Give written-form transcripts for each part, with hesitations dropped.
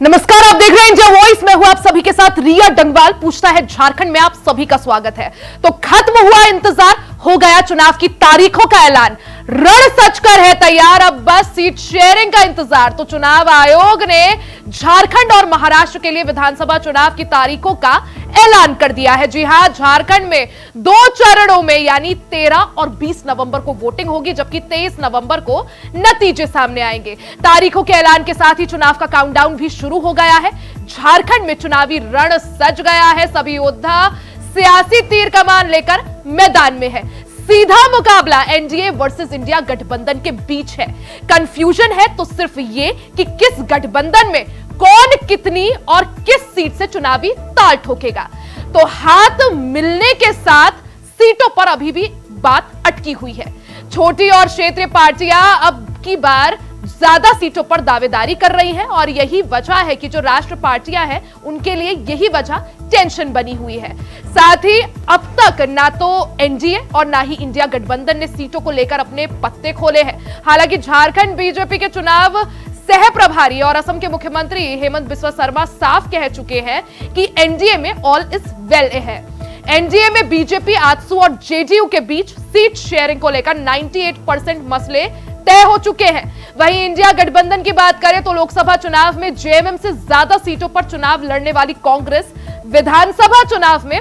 नमस्कार, आप देख रहे हैं इंडिया वॉइस। मैं हूं आप सभी के साथ रिया डंगवाल। पूछता है झारखंड में आप सभी का स्वागत है। तो खत्म हुआ इंतजार, हो गया चुनाव की तारीखों का ऐलान। रण सजकर है तैयार, अब बस सीट शेयरिंग का इंतजार। तो चुनाव आयोग ने झारखंड और महाराष्ट्र के लिए विधानसभा चुनाव की तारीखों का ऐलान कर दिया है। जी हां, झारखंड में 2 चरणों में यानी 13 और 20 नवंबर को वोटिंग होगी, जबकि 23 नवंबर को नतीजे सामने आएंगे। तारीखों के ऐलान के साथ ही चुनाव का काउंटडाउन भी शुरू हो गया है। झारखंड में चुनावी रण सज गया है। सभी योद्धा सियासी तीर कमान लेकर मैदान में है। सीधा मुकाबला एनडीए वर्सेस इंडिया गठबंधन के बीच है। कंफ्यूजन है तो सिर्फ ये कि किस गठबंधन में कौन कितनी और किस सीट से चुनावी ताल ठोकेगा। तो हाथ मिलने के साथ सीटों पर अभी भी बात अटकी हुई है। छोटी और क्षेत्रीय पार्टियां अब की बार ज्यादा सीटों पर दावेदारी कर रही हैं और यही वजह है कि जो राष्ट्र पार्टियां हैं उनके लिए यही वजह टेंशन बनी हुई है। साथ ही अब तक ना तो एनडीए और ना ही इंडिया गठबंधन ने सीटों को लेकर अपने पत्ते खोले हैं। हालांकि झारखंड बीजेपी के चुनाव सह प्रभारी और असम के मुख्यमंत्री हेमंत बिस्वा शर्मा साफ कह चुके हैं कि एनडीए में ऑल इज वेल है। एनडीए में बीजेपी, आजसू और जेडीयू के बीच सीट शेयरिंग को लेकर 98% मसले तय हो चुके हैं। वहीं इंडिया गठबंधन की बात करें तो लोकसभा चुनाव में जेएमएम से ज्यादा सीटों पर चुनाव लड़ने वाली कांग्रेस विधानसभा चुनाव में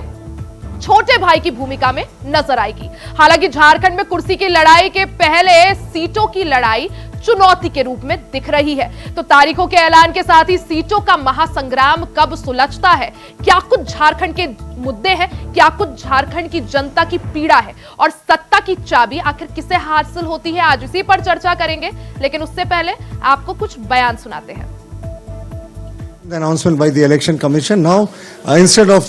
छोटे भाई की भूमिका में नजर आएगी। हालांकि झारखंड में कुर्सी की लड़ाई के पहले सीटों की लड़ाई चुनौती के रूप में दिख रही है। तो तारीखों के ऐलान के साथ ही सीटों का महासंग्राम कब सुलझता है, क्या कुछ झारखंड के मुद्दे हैं, क्या कुछ झारखंड की जनता की पीड़ा है और सत्ता की चाबी आखिर किसे हासिल होती है, आज इसी पर चर्चा करेंगे। लेकिन उससे पहले आपको कुछ बयान सुनाते हैं। The announcement by the Election Commission now, instead of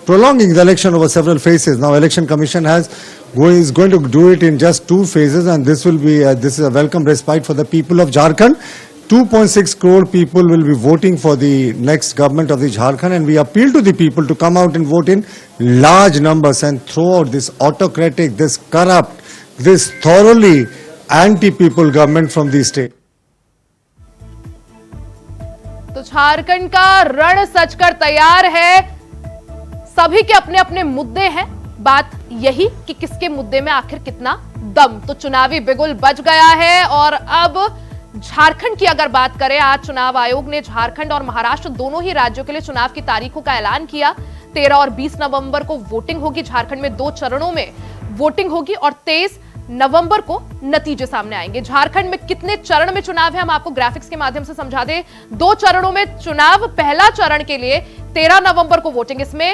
prolonging the election over several phases, now Election Commission is going to do it in just 2 phases, and this is a welcome respite for the people of Jharkhand. 2.6 crore people will be voting for the next government of the Jharkhand, and we appeal to the people to come out and vote in large numbers and throw out this autocratic, this corrupt, this thoroughly anti-people government from the state. तो झारखंड का रण सजकर तैयार है। सभी के अपने अपने मुद्दे हैं। बात यही कि किसके मुद्दे में आखिर कितना दम। तो चुनावी बिगुल बज गया है। और अब झारखंड की अगर बात करें, आज चुनाव आयोग ने झारखंड और महाराष्ट्र दोनों ही राज्यों के लिए चुनाव की तारीखों का ऐलान किया। 13 और 20 नवंबर को वोटिंग होगी। झारखंड में 2 चरणों में वोटिंग होगी और 23 नवंबर को नतीजे सामने आएंगे। झारखंड में कितने चरण में चुनाव है, हम आपको ग्राफिक्स के माध्यम से समझा दें। 2 चरणों में चुनाव। पहला चरण के लिए 13 नवंबर को वोटिंग, इसमें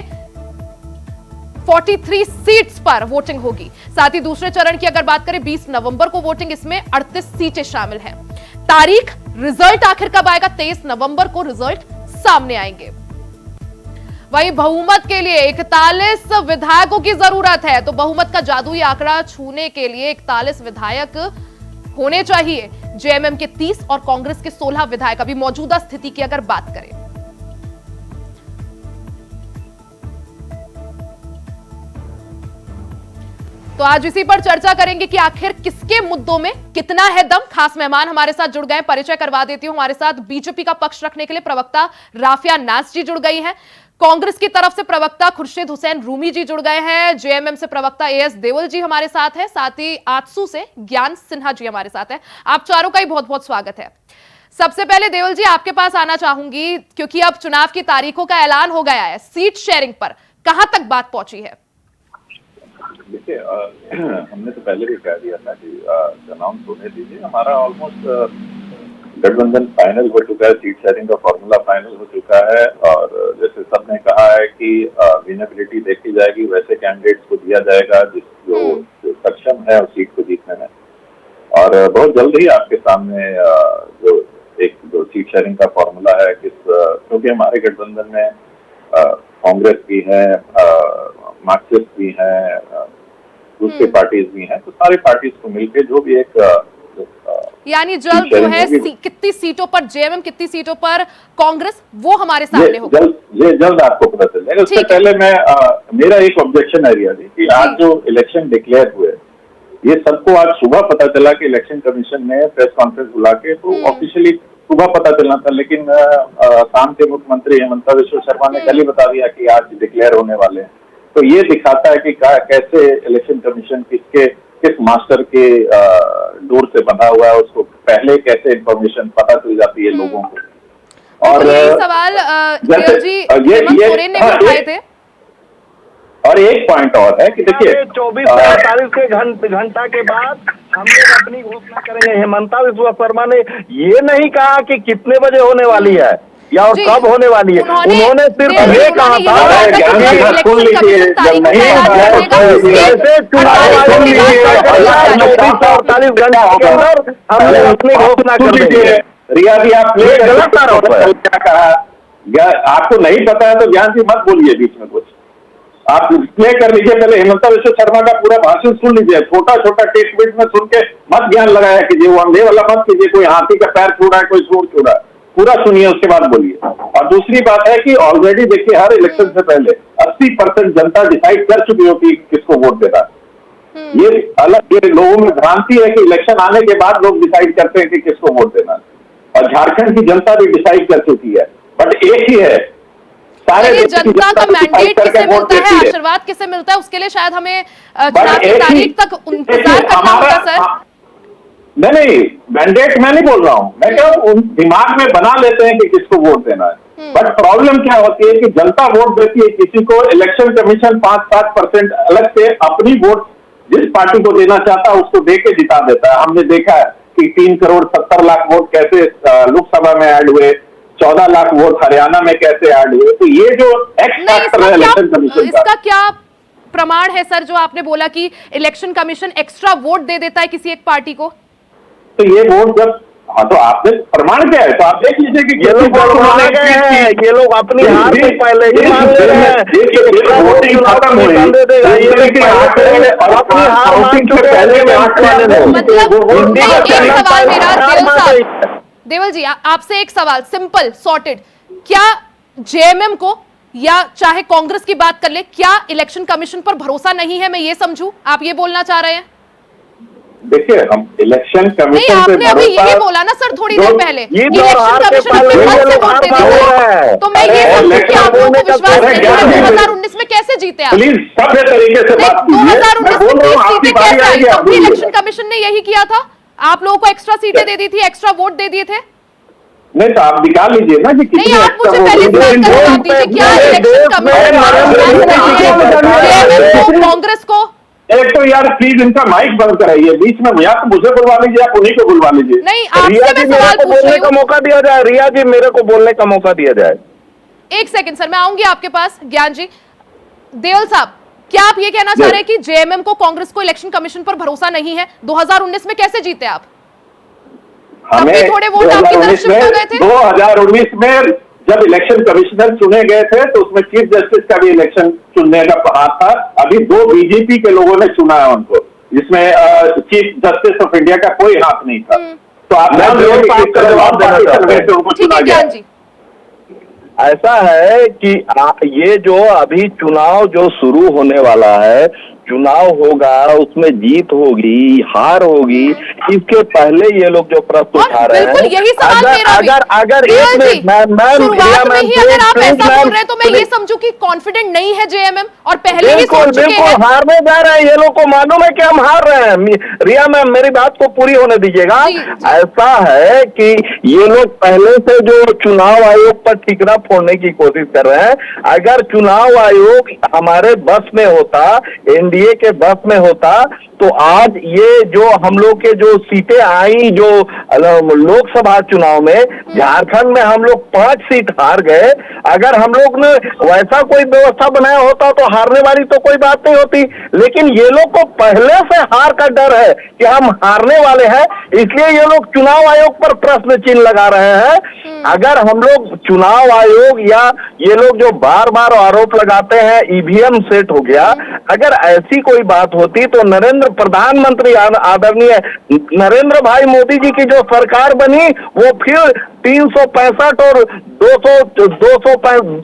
43 सीट्स पर वोटिंग होगी। साथ ही दूसरे चरण की अगर बात करें 20 नवंबर को वोटिंग, इसमें 38 सीटें शामिल हैं। तारीख, रिजल्ट आखिर कब आएगा? 23 नवंबर को रिजल्ट सामने आएंगे। वहीं बहुमत के लिए 41 विधायकों की जरूरत है। तो बहुमत का जादुई आंकड़ा छूने के लिए 41 विधायक होने चाहिए। जेएमएम के 30 और कांग्रेस के 16 विधायक। अभी मौजूदा स्थिति की अगर बात करें तो आज इसी पर चर्चा करेंगे कि आखिर किसके मुद्दों में कितना है दम। खास मेहमान हमारे साथ जुड़ गए, परिचय करवा देती हूं। हमारे साथ बीजेपी का पक्ष रखने के लिए प्रवक्ता राफिया नाज जी जुड़ गई हैं। कांग्रेस की तरफ से प्रवक्ता खुर्शीद हुसैन रूमी जी जुड़ गए हैं। जेएमएम से प्रवक्ता एएस देवल जी हमारे साथ हैं। साथ ही आजसू से ज्ञान सिन्हा जी हमारे साथ हैं। आप चारों का ही बहुत बहुत स्वागत है। सबसे पहले देवल जी आपके पास आना चाहूंगी, क्योंकि अब चुनाव की तारीखों का ऐलान हो गया है। सीट शेयरिंग पर कहां तक बात पहुंची है? देखिए, हमने तो पहले भी कह दिया था कि अनाउंस होने दीजिए। हमारा ऑलमोस्ट गठबंधन फाइनल हो चुका है, सीट शेयरिंग का फॉर्मूला फाइनल हो चुका है। और जैसे सबने कहा है कि विनेबिलिटी देखी जाएगी, वैसे कैंडिडेट्स को दिया जाएगा जो सक्षम है उस सीट को जीतने में। और बहुत जल्द ही आपके सामने जो सीट शेयरिंग का फॉर्मूला है, क्योंकि हमारे गठबंधन में कांग्रेस भी है, मार्क्सिस्ट भी है, दूसरी पार्टीज भी हैं, तो सारी पार्टीज को मिलकर जो भी एक यानी जल्द जो है कितनी सीटों पर जेएमएम, कितनी सीटों पर कांग्रेस, वो हमारे सामने होगा। ये जल्द आपको पता चल जाएगा। उससे पहले मेरा एक ऑब्जेक्शन है रिया जी कि आज जो इलेक्शन डिक्लेयर हुए, ये सबको आज सुबह पता चला कि इलेक्शन कमीशन ने प्रेस कॉन्फ्रेंस बुला के तो ऑफिशियली सुबह पता चलना था, लेकिन शाम के मुख्यमंत्री हेमंत बिस्वा शर्मा ने कल ही बता दिया कि आज डिक्लेयर होने वाले हैं। तो ये दिखाता है कि कैसे इलेक्शन कमीशन किस मास्टर के डोर से बंधा हुआ है, उसको पहले कैसे इंफॉर्मेशन पता चल जाती है लोगों को। और यही सवाल जी हेमंत सोरेन ने भी उठाए थे। और एक पॉइंट और है कि देखिए 24 से 48 के घंटा के बाद हम लोग अपनी घोषणा करेंगे। हेमंत बिस्वा शर्मा ने ये नहीं कहा कि कितने बजे होने वाली है या और कब होने वाली है। उन्होंने सिर्फ ये कहा था कि 48 घंटे के अंदर हम लोग अपनी घोषणा कर देंगे। रिया जी आप गलत आरोप है। आपको नहीं पता है तो ज्ञान जी मत बोलिए बीच में कुछ, आप प्ले कर लीजिए। पहले हेमंत बिस्वा शर्मा का पूरा भाषण सुन लीजिए, छोटा छोटा टेस्ट बिट में सुन के मत ज्ञान लगाया कीजिए, वो अंधे वाला मत कीजिए, कोई हाथी का पैर छू रहा है, कोई सूर छू रहा है, पूरा सुनिए उसके बाद बोलिए। और दूसरी बात है कि ऑलरेडी देखिए हर इलेक्शन से पहले 80% जनता डिसाइड कर चुकी होती है किसको वोट देना। ये अलग, ये लोगों में भ्रांति है कि इलेक्शन आने के बाद लोग डिसाइड करते हैं कि किसको वोट देना, और झारखंड की जनता भी डिसाइड कर चुकी है। बट एक ही है, सारे जनता का मैंडेट किसे मिलता है, आशीर्वाद किसे मिलता है, उसके लिए शायद हमें चुनाव की तारीख तक इंतजार करना होगा सर। नहीं, मैंडेट मैं नहीं बोल रहा हूँ, मैं कह रहा हूँ दिमाग में बना लेते हैं कि किसको वोट देना है। बट प्रॉब्लम क्या होती है कि जनता वोट देती है किसी को, इलेक्शन कमीशन 5-7% अलग से अपनी वोट जिस पार्टी को देना चाहता है उसको दे के जिता देता है। हमने देखा है कि 3 करोड़ 70 लाख वोट कैसे लोकसभा में ऐड हुए, 14 लाख वोट हरियाणा में कैसे ऐड हुए। तो ये जो एक्स फैक्टर है इलेक्शन कमीशन का, इसका क्या प्रमाण है सर जो आपने बोला कि इलेक्शन कमीशन एक्स्ट्रा वोट दे देता है किसी एक पार्टी को? तो ये वोट जब, हाँ तो आपने प्रमाण क्या है, तो आप देख लीजिए कि ये लोग ये लोग अपनी हार को पहले ही मान ले रहे हैं। वोटिंग खत्म हुई, अपनी हार मान चुके हैं। मतलब एक सवाल मेरा देवल जी, आपसे एक सवाल सिंपल सॉर्टेड, क्या जेएमएम को या चाहे कांग्रेस की बात कर ले, क्या इलेक्शन कमीशन पर भरोसा नहीं है, मैं ये समझूं आप ये बोलना चाह रहे हैं? देखिए हम इलेक्शन कमीशन आपने अभी यही बोला ना सर थोड़ी देर पहले, इलेक्शन कमीशन अपने मन से वोट देता है, तो मैं ये समझूं कि आप लोगों को विश्वास नहीं है 2019 में कैसे जीते आप? प्लीज सभ्य तरीके से बात कीजिए। 2019 में 30 सीटें कैसे आई? तब भी इलेक्शन कमीशन ने यही किया था, आप लोगों को एक्स्ट्रा सीटें दे दी थी, एक्स्ट्रा वोट दे दिए थे। नहीं तो आप निकाल लीजिए ना कि नहीं, आप मुझे पहले बात दीजिए, क्या इलेक्शन कमीशन कांग्रेस को? एक तो यार प्लीज इनका माइक बंद कराइए बीच में, या तो मुझे बुलवा लीजिए, आप उन्हीं को बुलवा लीजिए। नहीं, आपसे मैं सवाल पूछ रही बोलने का मौका दिया जाए। रिया जी मेरे को बोलने का मौका दिया जाए। एक सेकंड सर, मैं आऊंगी आपके पास। ज्ञान जी, देवल साहब, क्या आप ये कहना चाह रहे हैं कि जेएमएम को, कांग्रेस को इलेक्शन कमीशन पर भरोसा नहीं है? 2019 में कैसे जीते आप? हमें थोड़े वोट आपकी तरफ शिफ्ट हो गए थे। 2019 में जब इलेक्शन कमिश्नर चुने गए थे तो उसमें चीफ जस्टिस का भी इलेक्शन चुनने का हाथ था। अभी 2 बीजेपी के लोगों ने चुना है उनको, जिसमें चीफ जस्टिस ऑफ इंडिया का कोई हाथ नहीं था। तो आप जवाब देना चाहते हैं उनको चुना गया। ऐसा है कि ये जो अभी चुनाव जो शुरू होने वाला है, चुनाव होगा, उसमें जीत होगी, हार होगी, इसके पहले ये लोग जो प्रश्न उठा रहे हैं, यही सवाल मेरा भी। अगर एक शुरुआत में ही अगर आप ऐसा बोल रहे हैं तो मैं ये समझू कि कॉन्फिडेंट नहीं है जेएमएम और पहले ही सोच चुके हैं। हारने जा रहे हैं, ये लोग को मालूम है कि हम हार रहे हैं। रिया मैम मेरी बात को पूरी होने दीजिएगा। ऐसा है कि ये लोग पहले से जो चुनाव आयोग पर ठिकरा फोड़ने की कोशिश कर रहे हैं। अगर चुनाव आयोग हमारे बस में होता, एनडीए के बस में होता, तो आज ये जो हम लोग के जो सीटें आई जो लोकसभा चुनाव में, झारखंड में हम लोग 5 सीट हार गए। अगर हम लोग ने वैसा कोई व्यवस्था बनाया होता तो हारने वाली तो कोई बात नहीं होती। लेकिन ये लोग को पहले से हार का डर है कि हम हारने वाले हैं, इसलिए ये लोग चुनाव आयोग पर प्रश्न चिन्ह लगा रहे हैं। अगर हम लोग चुनाव आयोग या ये लोग जो बार बार आरोप लगाते हैं ईवीएम सेट हो गया, अगर ऐसी कोई बात होती तो नरेंद्र प्रधानमंत्री आदरणीय नरेंद्र भाई मोदी जी की जो सरकार बनी, वो फिर 365 और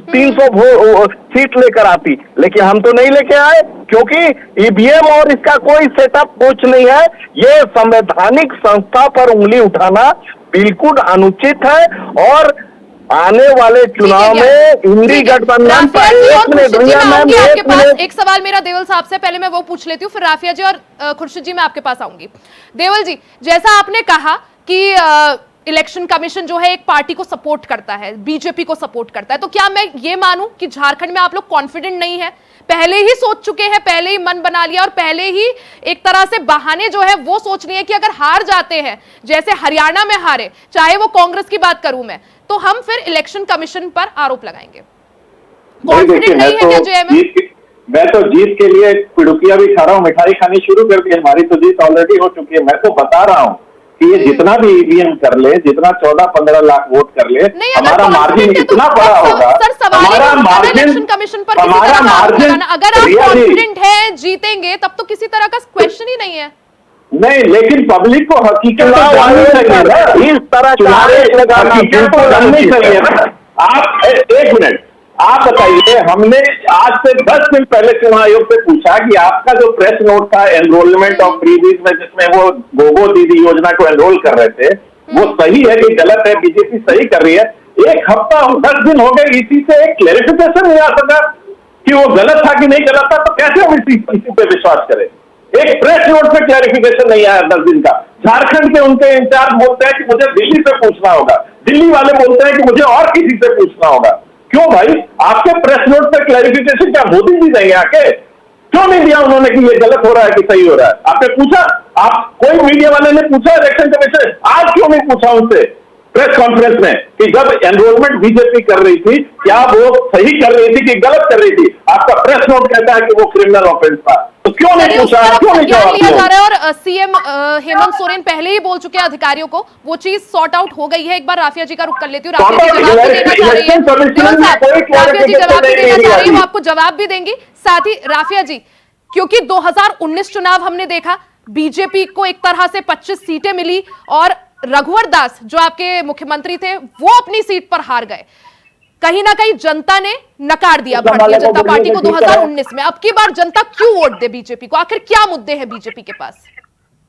300 सीट लेकर आती, लेकिन हम तो नहीं लेके आए, क्योंकि ईवीएम और इसका कोई सेटअप कुछ नहीं है। ये संवैधानिक संस्था पर उंगली उठाना बिल्कुल अनुचित है, और आने वाले चुनाव में इंडी गठबंधन पर एक सवाल मेरा देवल साहब से, पहले मैं वो पूछ लेती हूँ, फिर राफिया जी और खुर्शीद जी मैं आपके पास आऊंगी। देवल जी, जैसा आपने कहा कि इलेक्शन कमीशन जो है एक पार्टी को सपोर्ट करता है, बीजेपी को सपोर्ट करता है, तो क्या मैं ये मानूं कि झारखंड में आप लोग कॉन्फिडेंट नहीं है, पहले ही सोच चुके हैं, पहले ही मन बना लिया और पहले ही एक तरह से बहाने जो है वो सोच लिए कि अगर हार जाते हैं, जैसे हरियाणा में हारे, चाहे वो कांग्रेस की बात करूं मैं, तो हम फिर इलेक्शन कमीशन पर आरोप लगाएंगे? कॉन्फिडेंट नहीं है क्या जेएमएम? मैं तो जीत के लिए पिड़ुकिया भी खा रहा हूँ, मिठाई खानी शुरू कर दी, हमारी तो जीत ऑलरेडी हो चुकी है। मैं तो बता रहा हूँ कि ये जितना भी ईवीएम कर ले, जितना 14-15 लाख वोट कर ले, हमारा मार्जिन इतना बड़ा होगा, हमारा मार्जिन कमीशन पर हमारा मार्जिन, अगर आप कॉन्फिडेंट है जीतेंगे तब तो किसी तरह का क्वेश्चन ही नहीं है। नहीं, लेकिन पब्लिक को हकीकत जाननी चाहिए ना, इस तरह हकीकत को जाननी चाहिए ना। आप एक मिनट, आप बताइए, हमने आज से 10 दिन पहले चुनाव आयोग से पूछा कि आपका जो प्रेस नोट था एनरोलमेंट ऑफ फ्रीबीज में, जिसमें वो गोगो दीदी योजना को एनरोल कर रहे थे, वो सही है कि गलत है, बीजेपी सही कर रही है? एक हफ्ता 10 दिन हो गए, इसी से एक क्लैरिफिकेशन नहीं आ सका कि वो गलत था कि नहीं गलत था, तो कैसे हम इसी पे विश्वास करें? एक प्रेस नोट पे क्लैरिफिकेशन नहीं आया 10 दिन का। झारखंड के उनके इंचार्ज बोलते हैं कि मुझे दिल्ली से पूछना होगा, दिल्ली वाले बोलते हैं कि मुझे और किसी से पूछना होगा। क्यों भाई? आपके प्रेस नोट पे क्लैरिफिकेशन क्या मोदी जी देंगे आके? क्यों नहीं दिया उन्होंने कि ये गलत हो रहा है कि सही हो रहा है? आपने पूछा? आप कोई मीडिया वाले ने पूछा इलेक्शन कमीशन? आज क्यों नहीं पूछा उनसे प्रेस कॉन्फ्रेंस में कि जब एनरोलमेंट बीजेपी कर रही थी, क्या वो सही कर रही थी कि गलत कर रही थी? आपका प्रेस नोट कहता है कि वो क्रिमिनल ऑफेंस था, तो क्यों नहीं पूछा, क्यों नहीं जवाब दिया जा रहा है? और सीएम हेमंत सोरेन पहले ही बोल चुके हैं अधिकारियों को, वो चीज सॉर्ट आउट हो गई है। एक बार राफिया जी का रुख कर लेती हूँ। राफिया जी जवाब भी देना चाह रही है, वो आपको जवाब भी देंगी। साथ ही राफिया जी, क्योंकि 2019 चुनाव हमने देखा, बीजेपी को एक तरह से 25 सीटें मिली और रघुवर दास जो आपके मुख्यमंत्री थे वो अपनी सीट पर हार गए। कहीं ना कहीं जनता ने नकार दिया भारतीय जनता पार्टी को 2019 में। अब की बार जनता क्यों वोट दे बीजेपी को? आखिर क्या मुद्दे हैं बीजेपी के पास?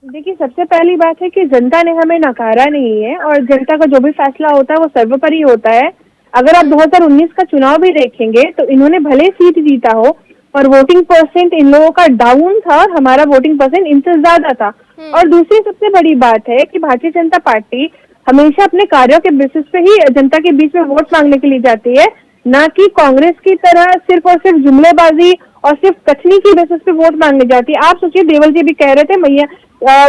देखिए, सबसे पहली बात है कि जनता ने हमें नकारा नहीं है, और जनता का जो भी फैसला होता है वो सर्वोपरि होता है। अगर आप 2019 का चुनाव भी देखेंगे तो इन्होंने भले सीट जीता हो, पर वोटिंग परसेंट इन लोगों का डाउन था और हमारा वोटिंग परसेंट इनसे ज्यादा था। और दूसरी सबसे बड़ी बात है कि भारतीय जनता पार्टी हमेशा अपने कार्यों के बेसिस पे ही जनता के बीच में वोट मांगने के लिए जाती है, ना कि कांग्रेस की तरह सिर्फ और सिर्फ जुमलेबाजी और सिर्फ कथनी की बेसिस पे वोट मांगने जाती है। आप सोचिए, देवल जी भी कह रहे थे मैया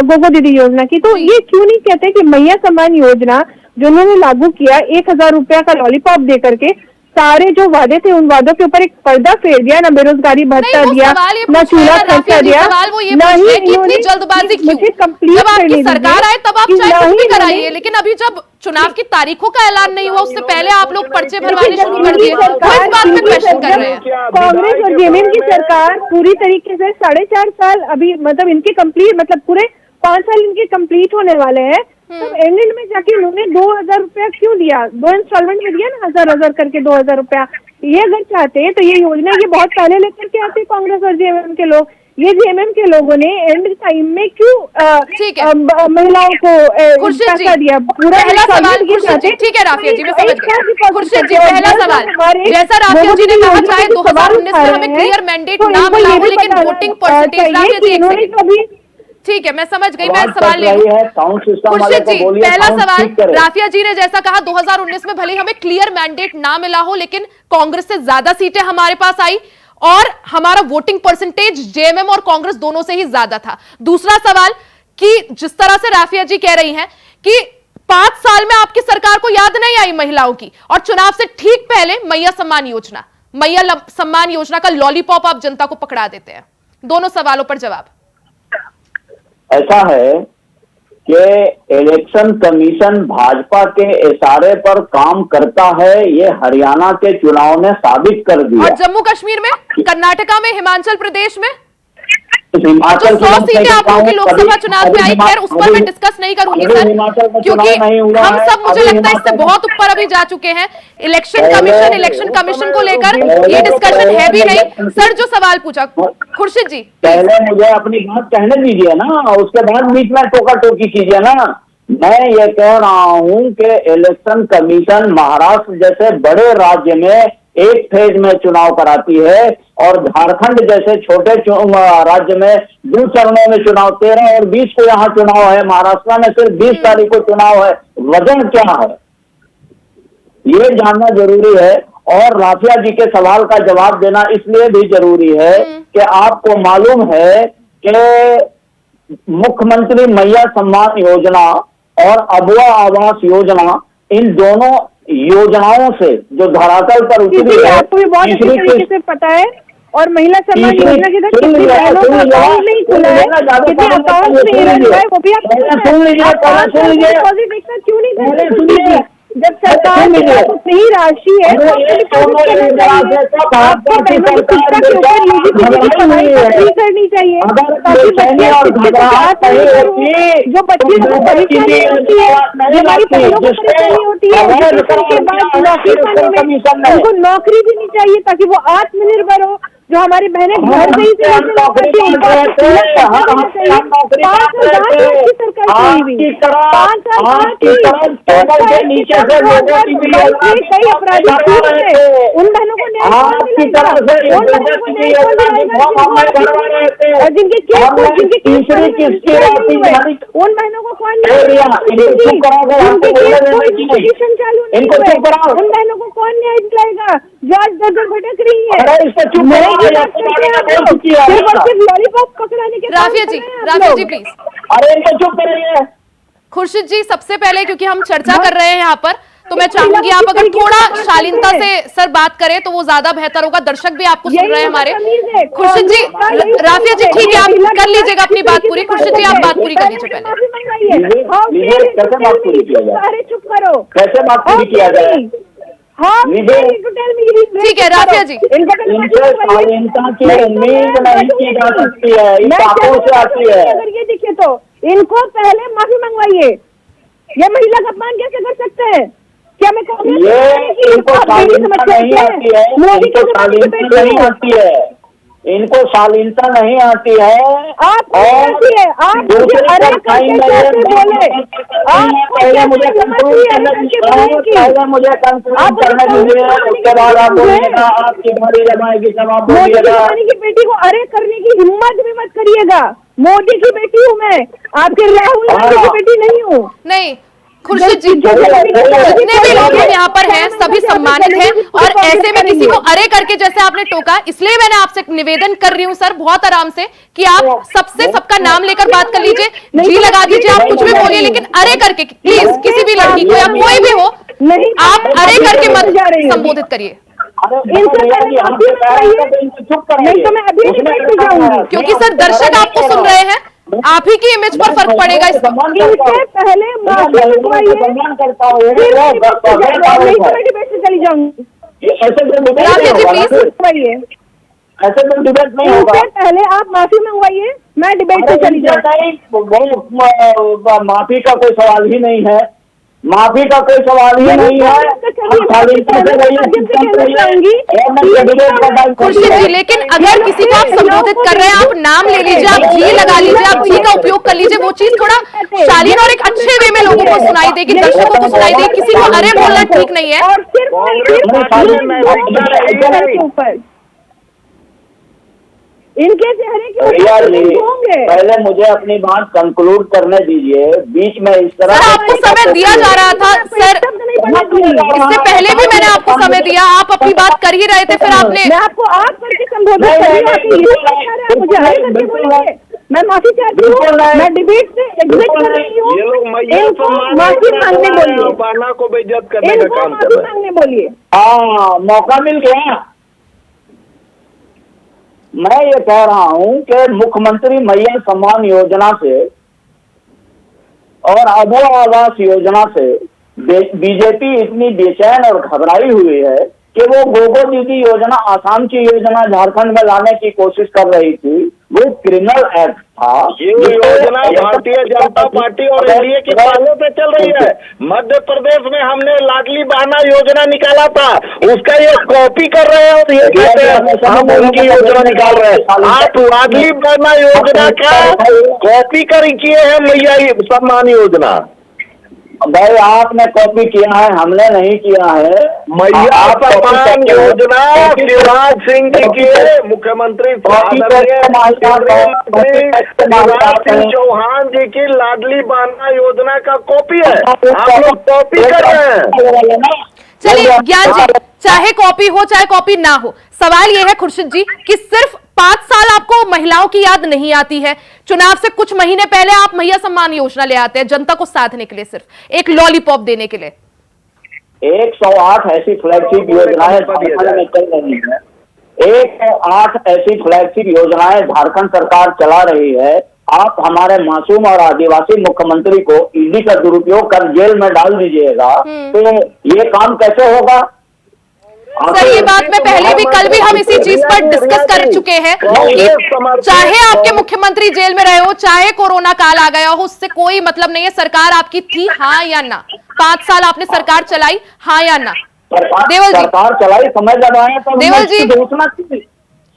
गोगो दीदी योजना की, तो ये क्यों नहीं कहते कि मैया सम्मान योजना जो उन्होंने लागू किया, 1000 रुपया का लॉलीपॉप दे करके सारे जो वादे थे उन वादों के ऊपर एक पर्दा फेर दिया, ना बेरोजगारी भत्ता दिया, ना चूल्हा खर्चा दिया, ना ही इन्होंने जल्दबाजी क्यों? जब आपकी सरकार आए तब आप चाहे कुछ भी कराइए, लेकिन अभी जब चुनाव की तारीखों का ऐलान नहीं हुआ उससे पहले आप लोग पर्चे भरवाने शुरू कर दिए, वो इस बात में क्वेश्चन कर रहे हैं। कांग्रेस और जेएमएम की सरकार पूरी तरीके से 4.5 साल अभी मतलब इनके कंप्लीट, मतलब पूरे 5 साल इनके कंप्लीट होने वाले हैं, तब एंड में जाके उन्होंने 2000 रुपया क्यों दिया? 2 इंस्टॉलमेंट में दिया ना, 1000 करके 2000 रुपया। ये अगर चाहते तो ये योजना ये बहुत पहले लेकर के आते कांग्रेस और जेएमएम के लोग। ये जेएमएम के लोगों ने एंड टाइम में क्यों महिलाओं को पैसा दिया? पूरा पहला सवाल ठीक है राफिया जी, मैं समझ गई। खुर्शीद जी, पहला सवाल, जैसा राफिया जी ने कहा, चाहे 2019 में हमें क्लियर मैंडेट ना मिला हो, लेकिन वोटिंग परसेंटेज, राफिया जी ठीक है, मैं समझ गई, मैं सवाल ले खुर्शीद जी, पहला सवाल, राफिया जी ने जैसा कहा 2019 में भले हमें क्लियर मैंडेट ना मिला हो, लेकिन कांग्रेस से ज्यादा सीटें हमारे पास आई और हमारा वोटिंग परसेंटेज जेएमएम और कांग्रेस दोनों से ही ज्यादा था। दूसरा सवाल कि जिस तरह से राफिया जी कह रही हैं कि 5 साल में आपकी सरकार को याद नहीं आई महिलाओं की, और चुनाव से ठीक पहले मैया सम्मान योजना का लॉलीपॉप आप जनता को पकड़ा देते हैं। दोनों सवालों पर जवाब। ऐसा है कि इलेक्शन कमीशन भाजपा के इशारे पर काम करता है, ये हरियाणा के चुनाव ने साबित कर दिया। और जम्मू कश्मीर में, कर्नाटका में, हिमाचल प्रदेश में हिमाचल जो 100 सीटें आप लोगों के लोकसभा चुनाव में आई, खैर उस पर मैं डिस्कस नहीं करूंगी सर, क्योंकि हम सब मुझे लगता है इससे बहुत ऊपर अभी जा चुके हैं। इलेक्शन कमीशन को लेकर ये डिस्कशन है भी नहीं। सर जो सवाल पूछा खुर्शीद जी, पहले मुझे अपनी बात कहने दीजिए ना, उसके बाद बीच में टोका टोकी कीजिए ना। मैं ये कह रहा हूं कि इलेक्शन कमीशन महाराष्ट्र जैसे बड़े राज्य में एक फेज में चुनाव कराती है और झारखंड जैसे छोटे राज्य में 2 चरणों में चुनाव, 13 और 20 को यहाँ चुनाव है। महाराष्ट्र में सिर्फ 20 तारीख को चुनाव है। वजन क्या है ये जानना जरूरी है। और राफिया जी के सवाल का जवाब देना इसलिए भी जरूरी है कि आपको मालूम है कि मुख्यमंत्री मैया सम्मान योजना और अबुआ आवास योजना, इन दोनों योजनाओं से जो धरातल पर उतरी है, आपको भी बहुत अच्छी तरीके से पता है। और महिला सम्मान योजना के तहत कितनी बहनों का अकाउंट नहीं खुला है, कितने अकाउंट में एरर है, वो भी आप सुन लीजिए। क्यों नहीं करते? जब सरकार के पास उतनी ही राशि है तो आपको बहनों की शिक्षा के ऊपर यूजीसी की पढ़ाई फ्री करनी चाहिए, ताकि बच्चे आत्मनिर्भर हो। जो बच्चे को परेशानी होती है, हमारी बहनों को परेशानी होती है, के बाद नौकरी पाने में उनको नौकरी देनी चाहिए ताकि वो आत्मनिर्भर हो। जो हमारी बहनें घर से ही सरकार नीचे से कई अपराधी उन बहनों को और जिनके उन बहनों को कौन चालू उन बहनों को कौन न्याय दिलाएगा जो आज दर भटक रही है। लॉलीपॉप पकड़ाने के राफिया जी प्लीज। अरे इनको चुप करिए। खुर्शीद जी सबसे पहले क्योंकि हम चर्चा कर रहे हैं यहाँ पर, तो मैं चाहूंगी आप अगर थोड़ा शालीनता से सर बात करें तो वो ज्यादा बेहतर होगा। दर्शक भी आपको सुन रहे हैं हमारे। खुर्शीद जी, राफिया जी ठीक है, आप कर लीजिएगा अपनी बात पूरी। खुर्शीद जी आप बात पूरी कर लीजिए पहले। कैसे बात पूरी किया जाए? अरे चुप करो, कैसे बात पूरी किया जाए? ठीक है राफिया जी, इनसे स्वाधीनता की उम्मीद नहीं की जा सकती है, इस बातों से आती है। अगर ये दिखे तो इनको पहले माफी मंगवाइए। ये महिला का अपमान कैसे कर सकते हैं? क्या मैं ये इनको शालीनता नहीं आती है, इनको शालीनता नहीं आती है, इनको शालीनता नहीं आती है। आप आती है, आप पहले मुझे कंक्लूड करने दीजिए, उसके बाद आप बोलिएगा, आपकी बड़ी जमाएगी जवाब बोलिएगा। मोदी की बेटी को अरे करने की हिम्मत भी मत करिएगा। मोदी की बेटी हूँ मैं, आपके राहुल गांधी की बेटी नहीं हूँ। नहीं खुर्शीद जी, जितने भी लोग यहाँ पर हैं सभी सम्मानित हैं और ऐसे में किसी को अरे करके जैसे आपने टोका, इसलिए मैंने आपसे निवेदन कर रही हूँ सर बहुत आराम से कि आप सबसे सबका नाम लेकर बात कर लीजिए, जी लगा दीजिए, आप कुछ भी बोलिए, लेकिन अरे करके प्लीज किसी भी लड़की को या कोई भी हो आप अरे करके मत संबोधित करिए। नहीं तो मैं अभी नहीं जाऊंगी, क्योंकि सर दर्शक आपको सुन रहे हैं, आप ही की इमेज पर फर्क पड़ेगा। इससे पहले माफी मंगवाइए, चली जाऊंगी। राफिया जी प्लीज, ऐसे तो डिबेट नहीं होगा। पहले आप माफी मंगवाइए, मैं डिबेट से चली जाऊंगी। माफी का कोई सवाल ही नहीं है, माफी का कोई सवाल ही नहीं है। खुर्शीद जी, लेकिन अगर किसी को आप संबोधित कर रहे हैं, आप नाम ले लीजिए, आप जी लगा लीजिए, आप जी का उपयोग कर लीजिए, वो चीज थोड़ा शालीन और एक अच्छे वे में लोगों को सुनाई देगी, दर्शकों को सुनाई देगी। किसी को अरे बोलना ठीक नहीं है। इनके चेहरे की पहले मुझे अपनी बात कंक्लूड करने दीजिए, बीच में इस तरह आपको समय दिया जा रहा था सर, इससे पहले भी मैंने आपको समय दिया, आप अपनी बात कर ही रहे थे, फिर आपने मैं आपको आप करके संबोधित मैं माफी चाहती हूँ, मैं डिबेट से एग्जिट कर रही हूँ। इनको माफी मांगने बोलिए, को बेइज्जत करने का काम कर रहे हैं। मांगने बोलिए। हाँ, मौका मिल गया। मैं ये कह रहा हूं कि मुख्यमंत्री मैया सम्मान योजना से और अबुआ आवास योजना से बीजेपी इतनी बेचैन और घबराई हुई है कि वो गोगो दीदी योजना, आसाम की योजना झारखंड में लाने की कोशिश कर रही थी, वो क्रिमिनल एक्ट था। ये योजना भारतीय जनता पार्टी और एनडीए की पहलों पे चल रही है। मध्य प्रदेश में हमने लाडली बहना योजना निकाला था, उसका ये कॉपी कर रहे हैं और ये कहते हैं हम उनकी योजना निकाल रहे हैं। आप लाडली बहना योजना का कॉपी कर किए हैं मैया सम्मान योजना। भाई आपने कॉपी किया है, हमने नहीं किया है। मैया सम्मान योजना शिवराज सिंह जी के मुख्यमंत्री शिवराज सिंह चौहान जी की लाडली बहना योजना का कॉपी है, आप लोग कॉपी कर रहे हैं। चलिए ज्ञान जी, चाहे कॉपी हो चाहे कॉपी ना हो, सवाल यह है खुर्शीद जी कि सिर्फ 5 साल आपको महिलाओं की याद नहीं आती है। चुनाव से कुछ महीने पहले आप मैया सम्मान योजना ले आते हैं जनता को साधने के लिए, सिर्फ एक लॉलीपॉप देने के लिए। 108 ऐसी फ्लैगशिप योजनाएं झारखंड में चल रही है। 108 ऐसी फ्लैगशिप योजनाएं झारखंड सरकार चला रही है। आप हमारे मासूम और आदिवासी मुख्यमंत्री को ईडी का दुरुपयोग कर जेल में डाल दीजिएगा तो ये काम कैसे होगा? सर ये बात मैं पहले भी, कल भी हम इसी चीज पर डिस्कस कर चुके हैं कि चाहे आपके मुख्यमंत्री जेल में रहे हो, चाहे कोरोना काल आ गया हो, उससे कोई मतलब नहीं है। सरकार आपकी थी, हाँ या ना? 5 साल आपने सरकार चलाई, हाँ या ना? देवल जी, सरकार चलाई, समय जब आए तो देवल जी, घोषणा की,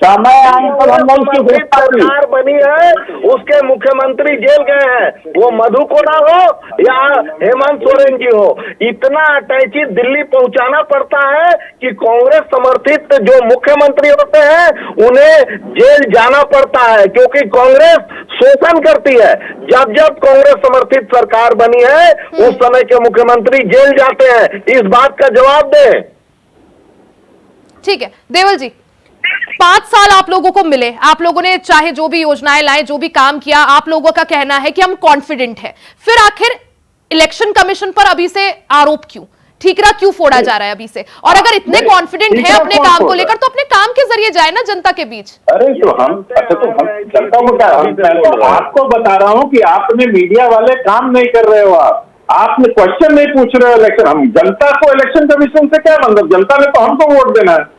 समय आए तो हमने उसकी घोषणा की। सरकार बनी है, उसके मुख्यमंत्री जेल गए हैं, वो मधु कोड़ा हो या हेमंत सोरेन जी हो, इतना अटैची दिल्ली पहुंचाना पड़ता है कि कांग्रेस समर्थित जो मुख्यमंत्री होते हैं उन्हें जेल जाना पड़ता है, क्योंकि कांग्रेस शोषण करती है। जब जब कांग्रेस समर्थित सरकार बनी है उस समय के मुख्यमंत्री जेल जाते हैं। इस बात का जवाब दें। ठीक है देवल जी, 5 साल आप लोगों को मिले, आप लोगों ने चाहे जो भी योजनाएं लाए, जो भी काम किया, आप लोगों का कहना है कि हम कॉन्फिडेंट हैं। फिर आखिर इलेक्शन कमिशन पर अभी से आरोप क्यों, ठीकरा क्यों फोड़ा जा रहा है अभी से? और अगर इतने कॉन्फिडेंट है अपने काम को लेकर तो अपने काम के जरिए जाए ना जनता के बीच। अरे तो हम जनता को क्या, आपको बता रहा हूँ कि आपने मीडिया वाले काम नहीं कर रहे हो। आपने क्वेश्चन नहीं पूछ रहे हो इलेक्शन। हम जनता को इलेक्शन कमीशन से क्या मतलब? जनता ने तो हमको वोट देना है।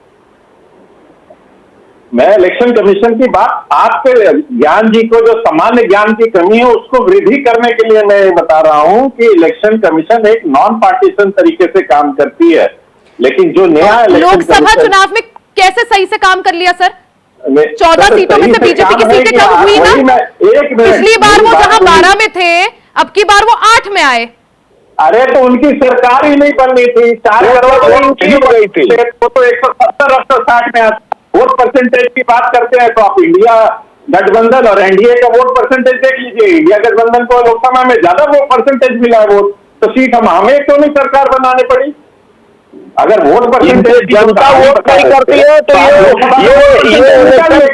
मैं इलेक्शन कमीशन की बात आपके ज्ञान जी को, जो सामान्य ज्ञान की कमी है उसको वृद्धि करने के लिए मैं बता रहा हूं कि इलेक्शन कमीशन एक नॉन पार्टीशन तरीके से काम करती है। लेकिन जो नया लोकसभा चुनाव में कैसे सही से काम कर लिया सर? 14 सीटों में से बीजेपी की सीटें कम हुई ना? पिछली बार वो जहां 12 में थे, अब की बार वो 8 में आए। अरे तो उनकी सरकार ही नहीं बननी थी, 4 करोड़ उनकी हो गई थी, वो तो 170 160 में आती। वोट परसेंटेज की बात करते हैं तो आप इंडिया गठबंधन और एनडीए का वोट परसेंटेज देख लीजिए। इंडिया गठबंधन को लोकसभा में ज्यादा वोट परसेंटेज मिला है वोट, तो सीट हमें क्यों नहीं सरकार बनाने पड़ी? अगर वोट परसेंटेज जनता वोट नहीं करती है तो ये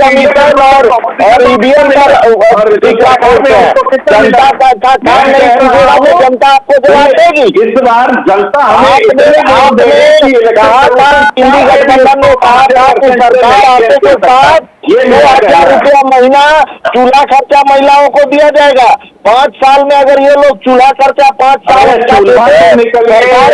कमीशन और ईवीएम जनता का काम नहीं, जनता आपको जवाब देगी। इस बार जनता आपने कहा था, इंडी गठबंधन ने कहा था कि सरकार आपके के साथ 2,000 रुपया महीना चूल्हा खर्चा महिलाओं को दिया जाएगा। 5 साल में अगर ये लोग चूल्हा खर्चा 5 साल सरकार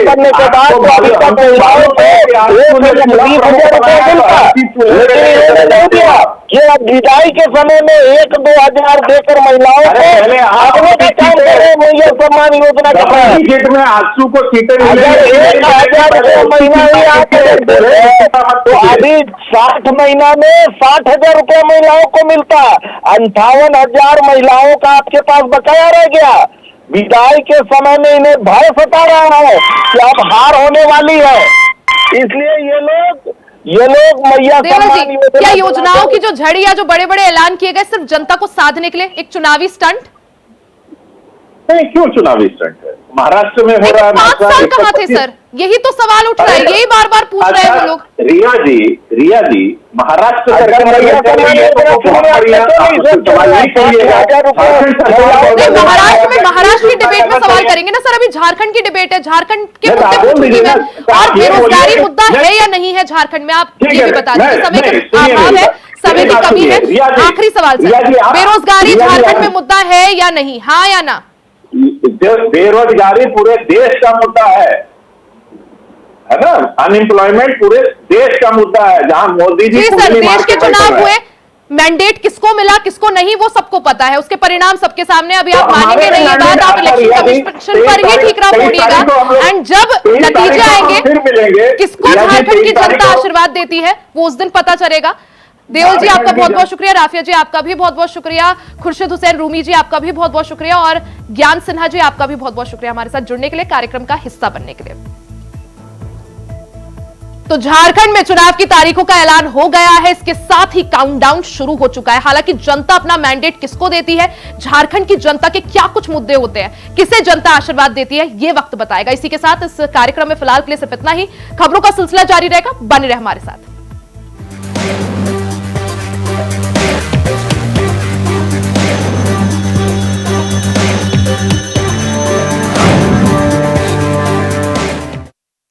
बनने के बाद तो अभी तक महिलाओं को 1,20,000 रुपया मिलता, लेकिन इन्होंने नहीं दिया। ये अब विदाई के समय में 1-2 हजार देकर महिलाओं को आगे का काम करे। मैया सम्मान योजना का सीट में आंसू को सीटें अगर 1,000 रुपया महीना ही तो अभी 60 महीना में 60,000 रुपया महिलाओं को मिलता। 58,000 महिलाओं का आपके पास बकाया रह गया। विदाई के समय में इन्हें भय सता रहा है कि अब हार होने वाली है, इसलिए ये लोग मैया सम्मान योजना। क्या योजनाओं की जो झड़ी या जो बड़े बड़े ऐलान किए गए सिर्फ जनता को साधने के लिए, एक चुनावी स्टंट? नहीं, क्यों चुनावी स्टंट है? महाराष्ट्र में हो रहा है। 5 साल कहाँ थे सर? यही तो सवाल उठ रहा है, यही बार बार पूछ रहे हैं वो लोग। रिया जी महाराष्ट्र महाराष्ट्र की डिबेट में सवाल करेंगे ना सर। अभी झारखंड की डिबेट है, झारखंड के मुद्दे पूछूंगी मैं। और बेरोजगारी मुद्दा है या नहीं है झारखंड में, आप ये भी बता दीजिए। समय का अभाव है, समय की कमी है। आखिरी सवाल सर, बेरोजगारी झारखंड में मुद्दा है या नहीं, हाँ या ना? बेरोजगारी पूरे देश का मुद्दा है ना? अनएम्प्लॉयमेंट पूरे देश का मुद्दा है। जहां मोदी जी सर, देश के चुनाव हुए, मैंडेट किसको मिला किसको नहीं वो सबको पता है, उसके परिणाम सबके सामने। अभी आप तो मानेंगे हमारे नहीं ये बात, आप mandate इलेक्शन अभी कमीशन पर ही ठीकरा फोड़िएगा। एंड जब नतीजे आएंगे फिर मिलेंगे किसको झारखंड की जनता आशीर्वाद देती है वो उस दिन पता चलेगा। देओल जी आपका बहुत बहुत शुक्रिया, राफिया जी आपका भी बहुत बहुत शुक्रिया, खुर्शीद हुसैन रूमी जी आपका भी बहुत बहुत शुक्रिया, और ज्ञान सिन्हा जी आपका भी बहुत बहुत शुक्रिया हमारे साथ जुड़ने के लिए, कार्यक्रम का हिस्सा बनने के लिए। तो झारखंड में चुनाव की तारीखों का ऐलान हो गया है, इसके साथ ही काउंटडाउन शुरू हो चुका है। हालांकि जनता अपना मैंडेट किसको देती है, झारखंड की जनता के क्या कुछ मुद्दे होते हैं, किसे जनता आशीर्वाद देती है, यह वक्त बताएगा। इसी के साथ इस कार्यक्रम में फिलहाल के लिए सिर्फ इतना ही। खबरों का सिलसिला जारी रहेगा, बने रहे हमारे साथ।